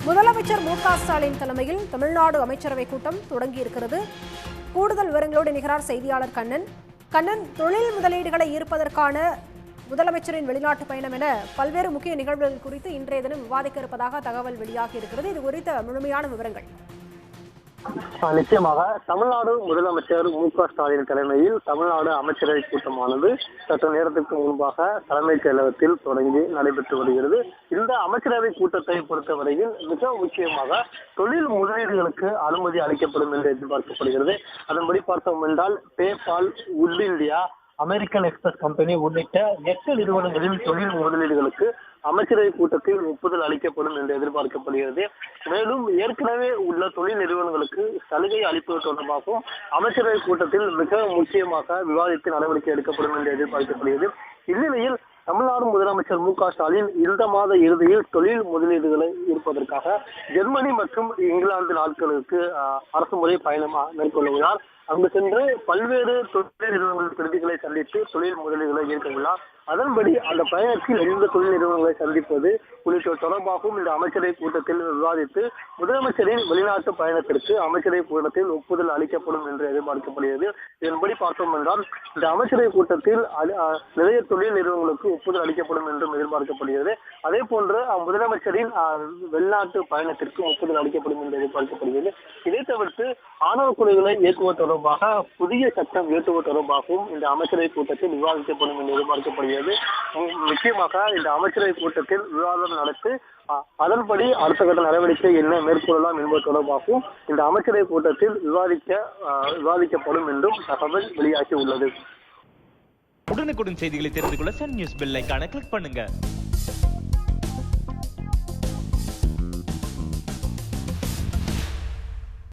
முதலமைச்சர் மு.க.ஸ்டாலின் தலைமையில் தமிழ்நாடு அமைச்சரவை கூட்டம் தொடங்கியிருக்கிறது. கூடுதல் விவரங்களோடு நிகரார் செய்தியாளர் கண்ணன், தொழில் முதலீடுகளை ஈர்ப்பதற்கான முதலமைச்சரின் வெளிநாட்டு பயணம் என பல்வேறு முக்கிய நிகழ்வுகள் குறித்து இன்றைய தினம் விவாதிக்க இருப்பதாக தகவல் வெளியாகி இருக்கிறது. இது குறித்த முழுமையான விவரங்கள். நிச்சயமாக தமிழ்நாடு முதலமைச்சர் மு.க.ஸ்டாலின் தலைமையில் தமிழ்நாடு அமைச்சரவை கூட்டமானது சற்று நேரத்திற்கு முன்பாக தலைமைச் செயலகத்தில் தொடங்கி நடைபெற்று வருகிறது. இந்த அமைச்சரவை கூட்டத்தை பொறுத்தவரையில் மிக முக்கியமாக தொழில் முதலீடுகளுக்கு அனுமதி அளிக்கப்படும் என்று எதிர்பார்க்கப்படுகிறது. அதன்படி பார்த்தோம் என்றால் பேபால், உட் இந்தியா, அமெரிக்கன் எக்ஸ்பிரஸ் கம்பெனி உள்ளிட்ட 8 நிறுவனங்களின் தொழில் முதலீடுகளுக்கு அமைச்சரவை கூட்டத்தில் ஒப்புதல் அளிக்கப்படும் என்று எதிர்பார்க்கப்படுகிறது. மேலும் ஏற்கனவே உள்ள தொழில் நிறுவனங்களுக்கு சலுகை அளிப்பது தொடர்பாகவும் அமைச்சரவை கூட்டத்தில் மிக முக்கியமாக விவாதித்து நடவடிக்கை எடுக்கப்படும் என்று எதிர்பார்க்கப்படுகிறது. இந்நிலையில் தமிழ்நாடு முதலமைச்சர் மு.க.ஸ்டாலின் இந்த மாத இறுதியில் தொழில் முதலீடுகளை ஈர்ப்பதற்காக ஜெர்மனி மற்றும் இங்கிலாந்து நாட்களுக்கு அரசுமுறை பயணம் மேற்கொள்ள உள்ளார். அங்கு சென்று பல்வேறு தொழில் நிறுவனங்கள் பிரதிகளை சந்தித்து தொழில் முதலீடுகளை ஈர்க்க உள்ளார். அதன்படி அந்த பயணத்தில் எந்த தொழில் நிறுவனங்களை சந்திப்பது உள்ளிட்ட தொடர்பாகவும் இந்த அமைச்சரவை கூட்டத்தில் விவாதித்து முதலமைச்சரின் வெளிநாட்டு பயணத்திற்கு அமைச்சரவை கூட்டத்தில் ஒப்புதல் அளிக்கப்படும் என்று எதிர்பார்க்கப்படுகிறது. இதன்படி பார்த்தோம் என்றால் இந்த அமைச்சரவை கூட்டத்தில் நிறைய தொழில் நிறுவனங்களுக்கு ஒப்புதல் அளிக்கப்படும் என்றும் எதிர்பார்க்கப்படுகிறது. அதே போன்று முதலமைச்சரின் வெளிநாட்டு பயணத்திற்கு ஒப்புதல் அளிக்கப்படும் என்று எதிர்பார்க்கப்படுகிறது. இதை தவிர்த்து ஆணவ கொலைகளை இயக்குவது தொடர்பாக புதிய சட்டம் இயற்றுவது தொடர்பாகவும் இந்த அமைச்சரவை கூட்டத்தில் விவாதிக்கப்படும் என்று எதிர்பார்க்கப்படுகிறது. முக்கியமாக இந்த அமைச்சரவை கூட்டத்தில் விவாதம் நடத்தி அதன்படி அடுத்த கட்ட நடவடிக்கை என்ன மேற்கொள்ளலாம் என்பது தொடர்பாகவும் இந்த அமைச்சரவை கூட்டத்தில் விவாதிக்கப்படும் என்றும் தகவல் வெளியாகி உள்ளது. உடனுக்குடன் செய்திகளை தெரிந்து கொள்ள சன் நியூஸ் பெல் ஐகானை கிளிக் பண்ணுங்க.